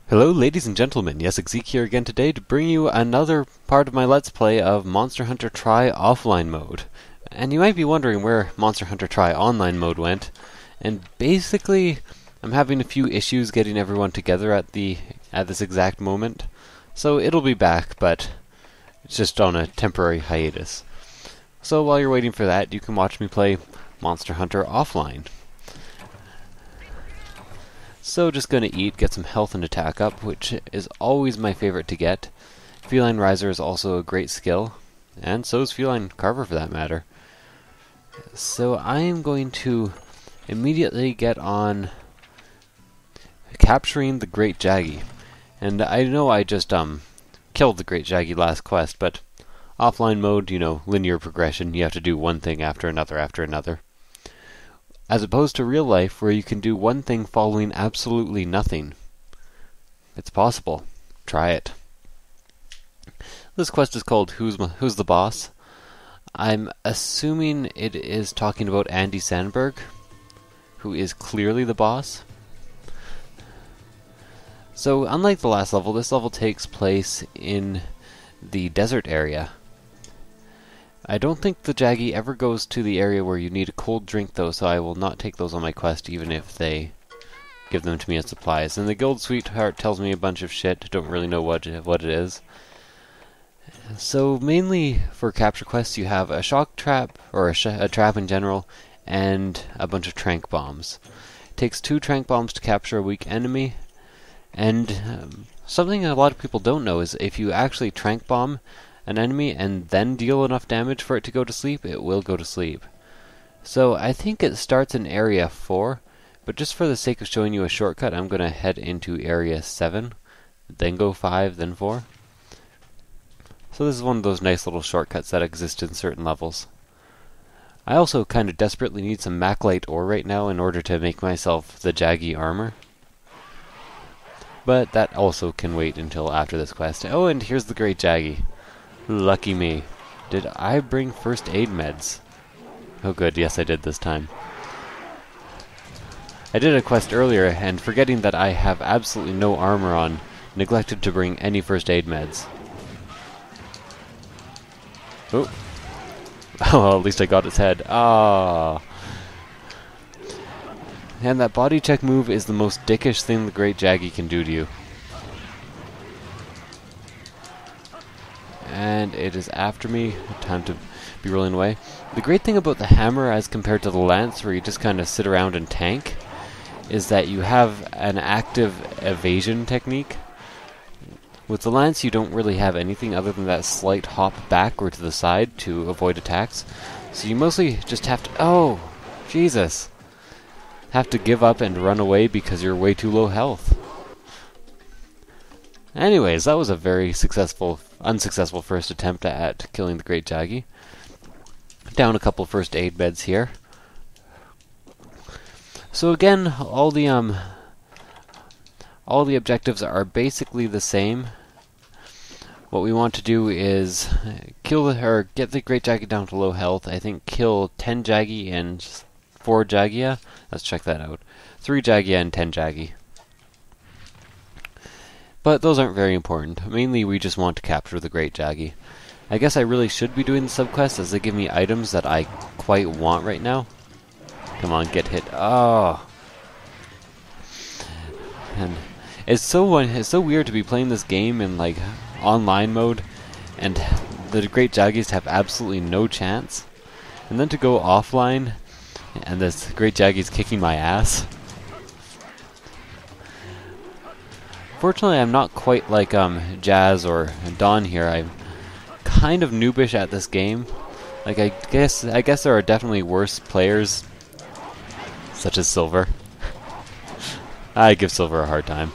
Hello ladies and gentlemen, Yessik here again today to bring you another part of my Let's Play of Monster Hunter Tri offline mode. And you might be wondering where Monster Hunter Tri online mode went, and basically I'm having a few issues getting everyone together at this exact moment. So it'll be back, but it's just on a temporary hiatus. So while you're waiting for that, you can watch me play Monster Hunter offline. So just gonna eat, get some health and attack up, which is always my favorite to get. Feline Riser is also a great skill, and so is Feline Carver for that matter. So I am going to immediately get on capturing the Great Jaggy. And I know I just killed the Great Jaggy last quest, but offline mode, you know, linear progression, you have to do one thing after another after another. As opposed to real life, where you can do one thing following absolutely nothing. It's possible. Try it. This quest is called Who's the Boss? I'm assuming it is talking about Andy Sandberg, who is clearly the boss. So, unlike the last level, this level takes place in the desert area. I don't think the Jaggy ever goes to the area where you need a cold drink though, so I will not take those on my quest even if they give them to me as supplies. And the Guild Sweetheart tells me a bunch of shit, don't really know what it is. So mainly for capture quests you have a shock trap, or a trap in general, and a bunch of trank bombs. It takes 2 trank bombs to capture a weak enemy, and something a lot of people don't know is if you actually trank bomb an enemy and then deal enough damage for it to go to sleep, it will go to sleep. So I think it starts in area 4, but just for the sake of showing you a shortcut, I'm going to head into area 7, then go 5, then 4. So this is one of those nice little shortcuts that exist in certain levels. I also kind of desperately need some Maclite ore right now in order to make myself the Jaggy armor. But that also can wait until after this quest. Oh, and here's the Great Jaggy. Lucky me. Did I bring first aid meds? Oh good, yes I did this time. I did a quest earlier, and forgetting that I have absolutely no armor on, neglected to bring any first aid meds. Oh. Well, at least I got its head. Ah. And that body check move is the most dickish thing the Great Jaggy can do to you. And it is after me. Time to be rolling away. The great thing about the hammer as compared to the lance, where you just kind of sit around and tank, is that you have an active evasion technique. With the lance you don't really have anything other than that slight hop back or to the side to avoid attacks. So you mostly just have to... Oh! Jesus! Have to give up and run away because you're way too low health. Anyways, that was a very unsuccessful first attempt at killing the Great Jaggy. Down a couple first aid beds here. So again, all the objectives are basically the same. What we want to do is get the Great Jaggy down to low health. I think kill 10 Jaggy and 4 Jaggia. Let's check that out. 3 Jaggia and 10 Jaggy. But those aren't very important. Mainly we just want to capture the Great Jaggy. I guess I really should be doing the subquests as they give me items that I quite want right now. Come on, get hit. Oh. And it's so weird to be playing this game in like online mode and the Great Jaggies have absolutely no chance. And then to go offline and this Great Jaggy's kicking my ass. Fortunately, I'm not quite like Jazz or Don here. I'm kind of noobish at this game. Like I guess there are definitely worse players, such as Silver. I give Silver a hard time,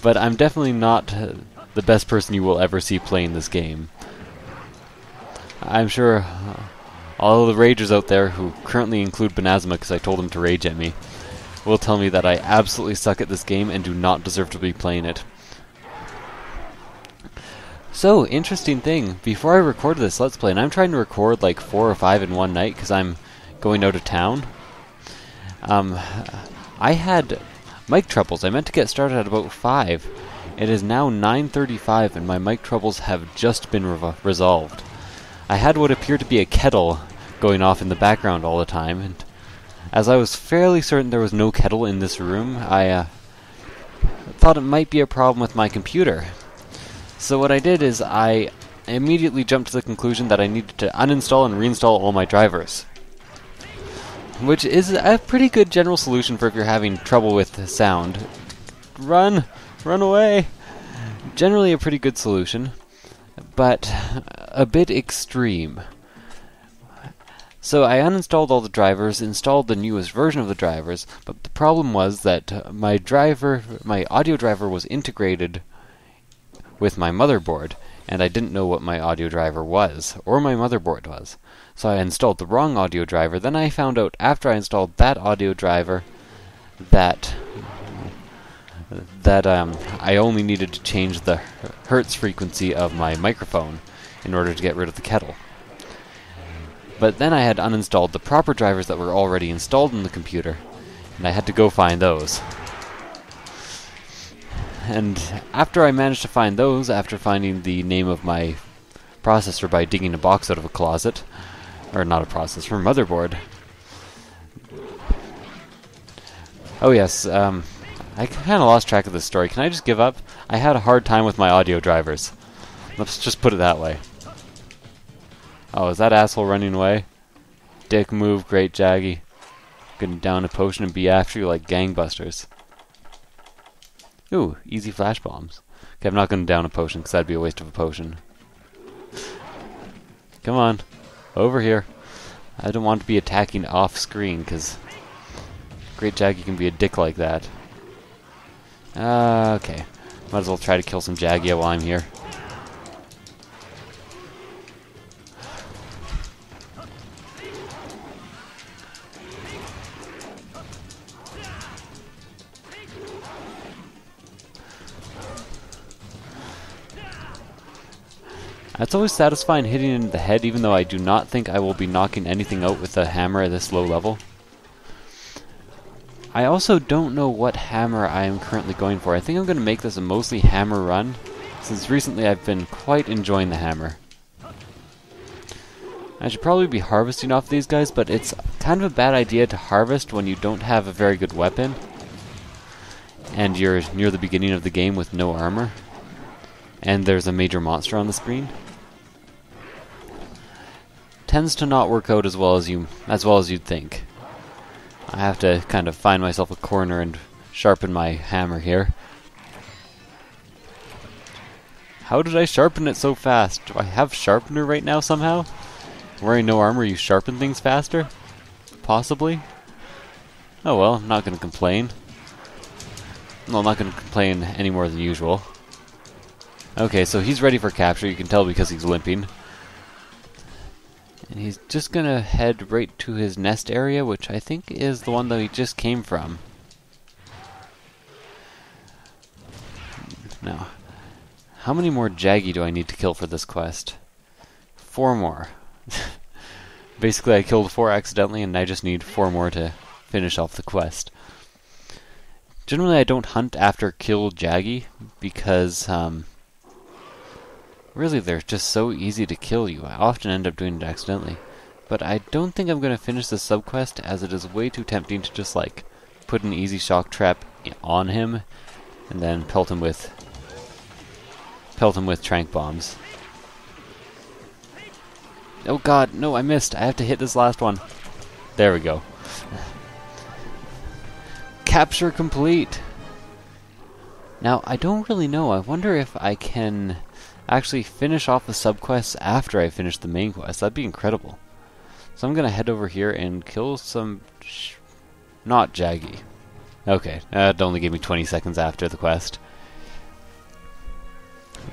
but I'm definitely not the best person you will ever see playing this game. I'm sure all of the ragers out there, who currently include Banazma because I told them to rage at me, will tell me that I absolutely suck at this game and do not deserve to be playing it. So, interesting thing, before I recorded this Let's Play, and I'm trying to record like 4 or 5 in one night because I'm going out of town, Um, I had mic troubles. I meant to get started at about 5. It is now 9:35 and my mic troubles have just been resolved. I had what appeared to be a kettle going off in the background all the time, and as I was fairly certain there was no kettle in this room, I thought it might be a problem with my computer. So what I did is I immediately jumped to the conclusion that I needed to uninstall and reinstall all my drivers, which is a pretty good general solution for if you're having trouble with sound. Run away! Generally a pretty good solution, but a bit extreme. So I uninstalled all the drivers, installed the newest version of the drivers, but the problem was that my audio driver was integrated with my motherboard, and I didn't know what my audio driver was, or my motherboard was. So I installed the wrong audio driver. Then I found out after I installed that audio driver that I only needed to change the hertz frequency of my microphone in order to get rid of the kettle. But then I had uninstalled the proper drivers that were already installed in the computer, and I had to go find those. And after I managed to find those, after finding the name of my processor by digging a box out of a closet, or not a processor, motherboard. Oh yes, I kind of lost track of this story. Can I just give up? I had a hard time with my audio drivers. Let's just put it that way. Oh, is that asshole running away? Dick move, great Jaggy. Gonna down a potion and be after you like gangbusters. Ooh, easy flash bombs. Okay, I'm not gonna down a potion because that'd be a waste of a potion. Come on, over here. I don't want to be attacking off screen because great Jaggy can be a dick like that. Okay, might as well try to kill some Jaggy while I'm here. It's always satisfying hitting in the head, even though I do not think I will be knocking anything out with a hammer at this low level. I also don't know what hammer I am currently going for. I think I'm going to make this a mostly hammer run, since recently I've been quite enjoying the hammer. I should probably be harvesting off these guys, but it's kind of a bad idea to harvest when you don't have a very good weapon, and you're near the beginning of the game with no armor, and there's a major monster on the screen. Tends to not work out as well as you'd think. I have to kind of find myself a corner and sharpen my hammer here. How did I sharpen it so fast? Do I have sharpener right now somehow? Wearing no armor, you sharpen things faster? Possibly? Oh well, I'm not going to complain. No, I'm not going to complain any more than usual. Okay, so he's ready for capture, you can tell because he's limping. And he's just going to head right to his nest area, which I think is the one that he just came from. Now, how many more Jaggy do I need to kill for this quest? 4 more. Basically, I killed 4 accidentally, and I just need 4 more to finish off the quest. Generally, I don't hunt after kill Jaggy, because, really, they're just so easy to kill you. I often end up doing it accidentally. But I don't think I'm going to finish this subquest, as it is way too tempting to just, like, put an easy shock trap on him, and then pelt him with trank bombs. Oh god, no, I missed. I have to hit this last one. There we go. Capture complete! Now, I don't really know. I wonder if I can actually finish off the subquests after I finish the main quest. That'd be incredible. So I'm gonna head over here and kill some... not Jaggy. Okay, that only gave me 20 seconds after the quest.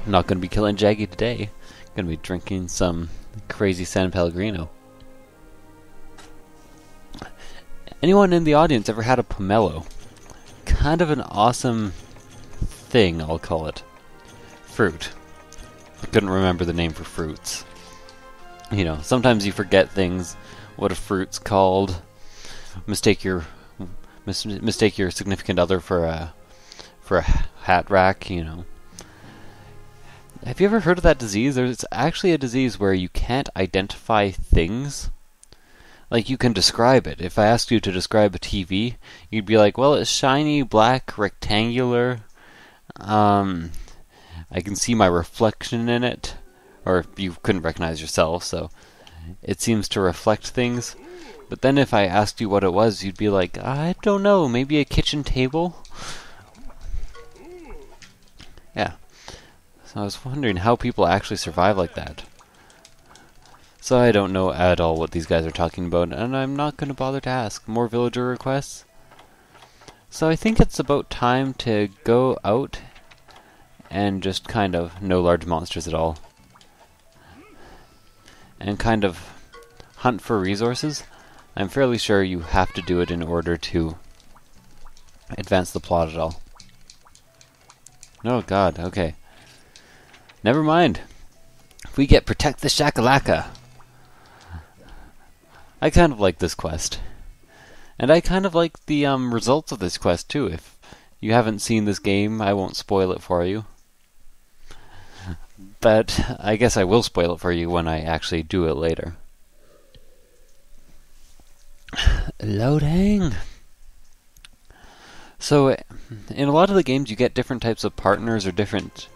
I'm not gonna be killing Jaggy today. I'm gonna be drinking some crazy San Pellegrino. Anyone in the audience ever had a pomelo? Kind of an awesome thing, I'll call it. Fruit. I couldn't remember the name for fruits. You know, sometimes you forget things, what a fruit's called, mistake your mistake your significant other for a hat rack, you know. Have you ever heard of that disease? There's actually a disease where you can't identify things. Like, you can describe it. If I asked you to describe a TV, you'd be like, well, it's shiny, black, rectangular. I can see my reflection in it. Or you couldn't recognize yourself, so it seems to reflect things. But then if I asked you what it was, you'd be like, I don't know, maybe a kitchen table? Yeah. So I was wondering how people actually survive like that. So I don't know at all what these guys are talking about, and I'm not going to bother to ask. More villager requests? So I think it's about time to go out and just kind of, no large monsters at all, and kind of hunt for resources. I'm fairly sure you have to do it in order to advance the plot at all. Oh god, okay. Never mind. We get Protect the Shacka lacka. I kind of like this quest. And I kind of like the results of this quest too. If you haven't seen this game, I won't spoil it for you. But I guess I will spoil it for you when I actually do it later. Loading! So, in a lot of the games you get different types of partners or different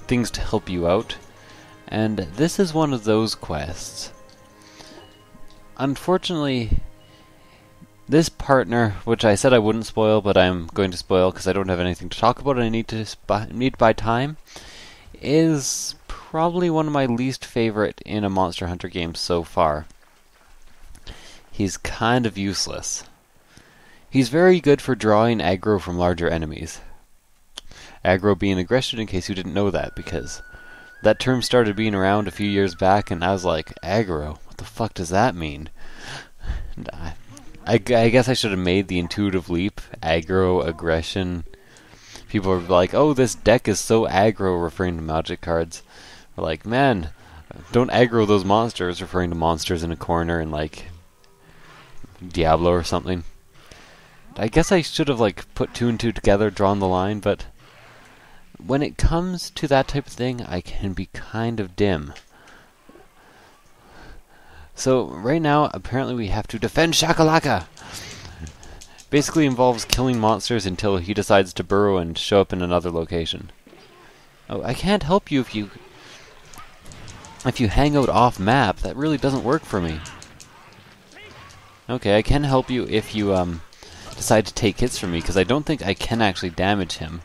things to help you out. And this is one of those quests. Unfortunately, this partner, which I said I wouldn't spoil, but I'm going to spoil because I don't have anything to talk about and I need to buy time, is probably one of my least favorite in a Monster Hunter game so far. He's kind of useless. He's very good for drawing aggro from larger enemies. Aggro being aggression, in case you didn't know that, because that term started being around a few years back and I was like, aggro? What the fuck does that mean? And I guess I should have made the intuitive leap. Aggro, aggression. People are like, oh, this deck is so aggro, referring to magic cards. We're like, man, don't aggro those monsters, referring to monsters in a corner in, like, Diablo or something. I guess I should have, like, put two and two together, drawn the line, but when it comes to that type of thing, I can be kind of dim. So, right now, apparently we have to defend Shacka lacka! Basically involves killing monsters until he decides to burrow and show up in another location. Oh, I can't help you if you hang out off map. That really doesn't work for me. Okay, I can help you if you decide to take hits from me, because I don't think I can actually damage him.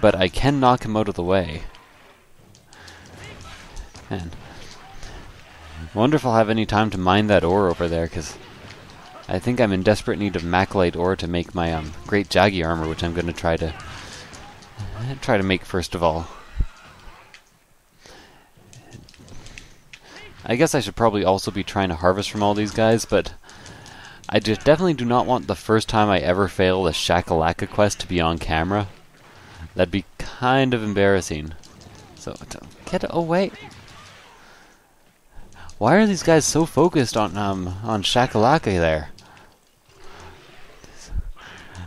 But I can knock him out of the way. Man. I wonder if I'll have any time to mine that ore over there, because I think I'm in desperate need of Maclite ore to make my great Jaggy armor, which I'm going to try to make first of all. I guess I should probably also be trying to harvest from all these guys, but I just definitely do not want the first time I ever fail the Shacka lacka quest to be on camera. That'd be kind of embarrassing. So, get away. Why are these guys so focused on Shacka lacka there?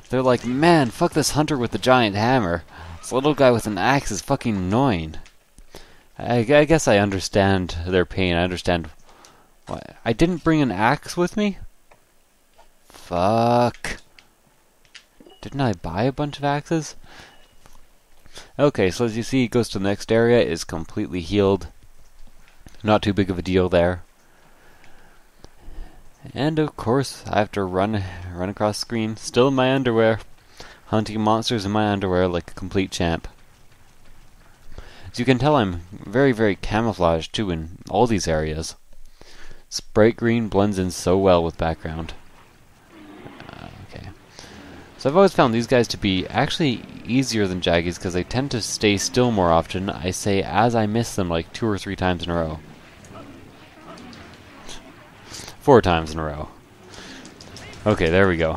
They're like, man, fuck this hunter with the giant hammer. This little guy with an axe is fucking annoying. I guess I understand their pain. I understand why. I didn't bring an axe with me? Fuck. Didn't I buy a bunch of axes? Okay, so as you see, he goes to the next area, is completely healed. Not too big of a deal there. And of course, I have to run across the screen, still in my underwear, hunting monsters in my underwear like a complete champ. As you can tell, I'm very, very camouflaged too in all these areas. Bright green blends in so well with background. Okay. So I've always found these guys to be actually easier than Jaggies because they tend to stay still more often. I say as I miss them like 2 or 3 times in a row. 4 times in a row. Okay, there we go.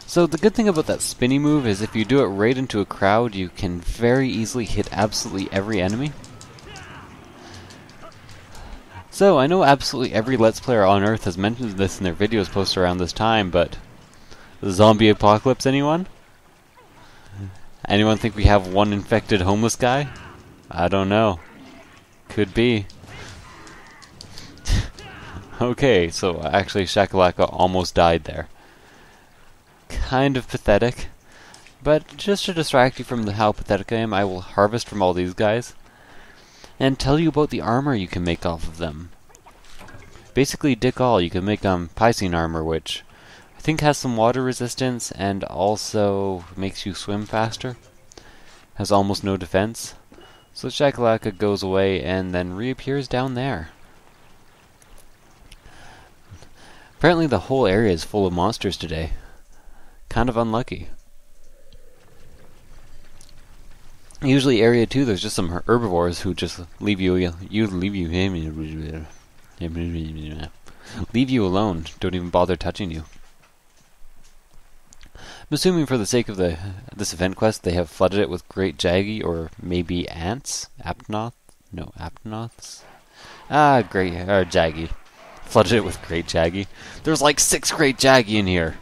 So the good thing about that spinny move is if you do it right into a crowd, you can very easily hit absolutely every enemy. So I know absolutely every Let's Player on Earth has mentioned this in their videos posted around this time, but the zombie apocalypse, anyone? Anyone think we have one infected homeless guy? I don't know. Could be. Okay, so actually Shacka lacka almost died there. Kind of pathetic. But just to distract you from how pathetic I am, I will harvest from all these guys and tell you about the armor you can make off of them. Basically, dick all, you can make Piscine armor, which I think has some water resistance and also makes you swim faster. Has almost no defense. So Shacka lacka goes away and then reappears down there. Apparently the whole area is full of monsters today. Kind of unlucky. Usually area 2 there's just some herbivores who just leave you alone. Don't even bother touching you. I'm assuming for the sake of this event quest they have flooded it with great jaggy or maybe ants? Aptonoth? No, aptonoths? Great jaggy. Flooded it with great jaggy. There's like 6 great jaggy in here.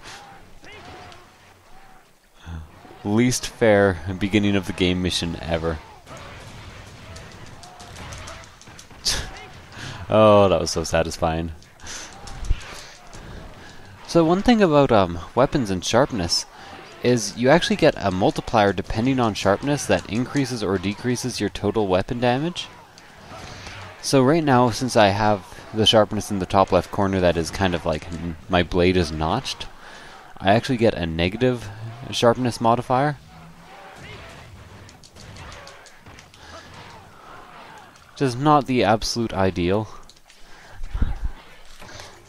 Least fair beginning of the game mission ever. Oh, that was so satisfying. So one thing about weapons and sharpness is you actually get a multiplier depending on sharpness that increases or decreases your total weapon damage. So right now, since I have the sharpness in the top left corner that is kind of like my blade is notched, I actually get a negative sharpness modifier. Which is not the absolute ideal.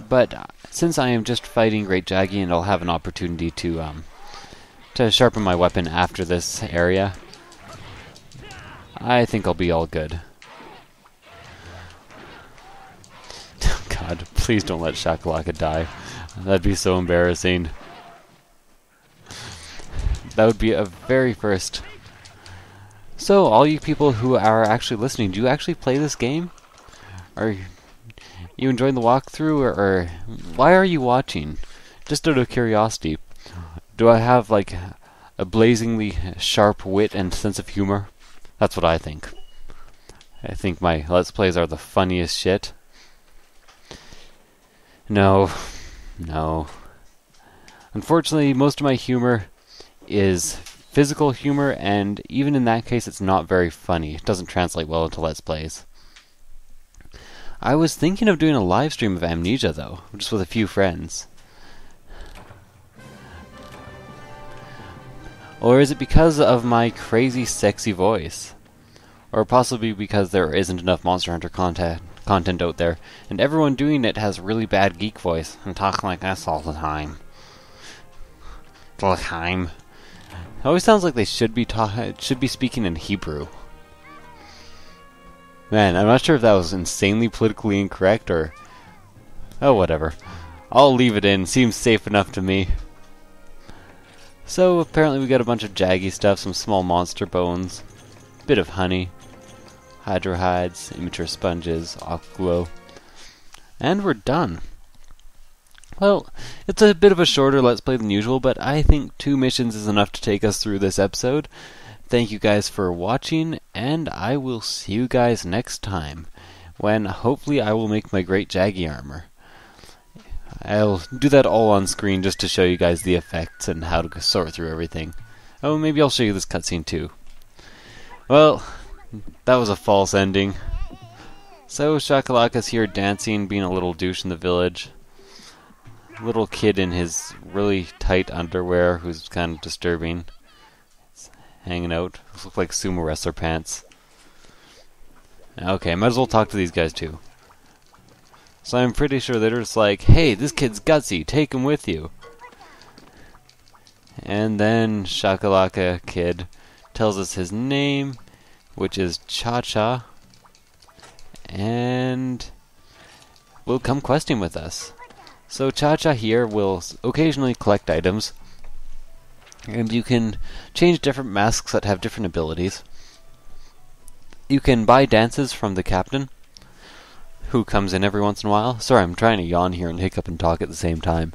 But since I am just fighting Great Jaggy and I'll have an opportunity to sharpen my weapon after this area, I think I'll be all good. God, please don't let Shacka lacka die. That'd be so embarrassing. That would be a very first. So, all you people who are actually listening, do you actually play this game? Are you enjoying the walkthrough, or why are you watching? Just out of curiosity. Do I have, like, a blazingly sharp wit and sense of humor? That's what I think. I think my Let's Plays are the funniest shit. No. Unfortunately, most of my humor is physical humor, and even in that case, it's not very funny. It doesn't translate well into Let's Plays. I was thinking of doing a live stream of Amnesia, though, just with a few friends. Or is it because of my crazy, sexy voice? Or possibly because there isn't enough Monster Hunter content out there, and everyone doing it has really bad geek voice and talk like us all the time. It always sounds like they should be speaking in Hebrew. Man, I'm not sure if that was insanely politically incorrect or... Oh, whatever. I'll leave it in. Seems safe enough to me. So, apparently we got a bunch of jaggy stuff, some small monster bones, bit of honey, hydrohides, immature sponges, aquaglow, and we're done. Well, it's a bit of a shorter Let's Play than usual, but I think 2 missions is enough to take us through this episode. Thank you guys for watching, and I will see you guys next time, when hopefully I will make my great jaggy armor. I'll do that all on screen just to show you guys the effects and how to sort through everything. Oh, maybe I'll show you this cutscene too. Well, that was a false ending. So, Shacka lacka's here dancing, being a little douche in the village. Little kid in his really tight underwear who's kind of disturbing. Hanging out. Those look like sumo wrestler pants. Okay, might as well talk to these guys too. So I'm pretty sure they're just like, hey, this kid's gutsy, take him with you. And then Shacka lacka kid tells us his name, which is Cha-Cha, and will come questing with us. So Cha-Cha here will occasionally collect items, And you can change different masks that have different abilities. You can buy dances from the captain, who comes in every once in a while. Sorry, I'm trying to yawn here and hiccup and talk at the same time.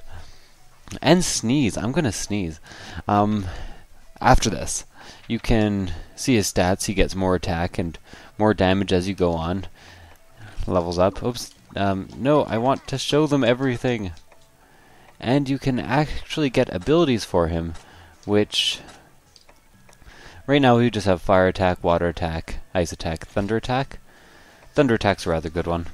And sneeze. I'm gonna sneeze. After this, you can see his stats. He gets more attack and more damage as you go on. Levels up. Oops. No, I want to show them everything. And you can actually get abilities for him, which... right now we just have fire attack, water attack, ice attack, thunder attack. Thunder attack's a rather good one.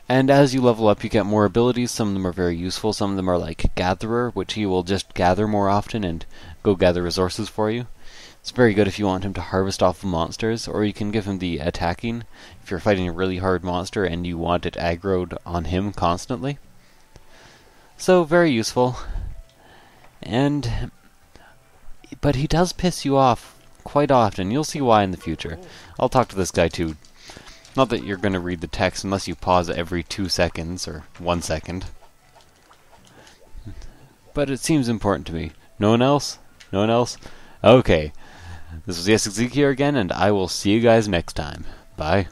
And as you level up, you get more abilities. Some of them are very useful. Some of them are like Gatherer, which he will just gather more often and go gather resources for you. It's very good if you want him to harvest off of monsters, or you can give him the attacking if you're fighting a really hard monster and you want it aggroed on him constantly. So, very useful. But he does piss you off quite often. You'll see why in the future. I'll talk to this guy too. Not that you're going to read the text unless you pause every 2 seconds or 1 second. But it seems important to me. No one else? No one else? Okay. This was Yessik here again, and I will see you guys next time. Bye.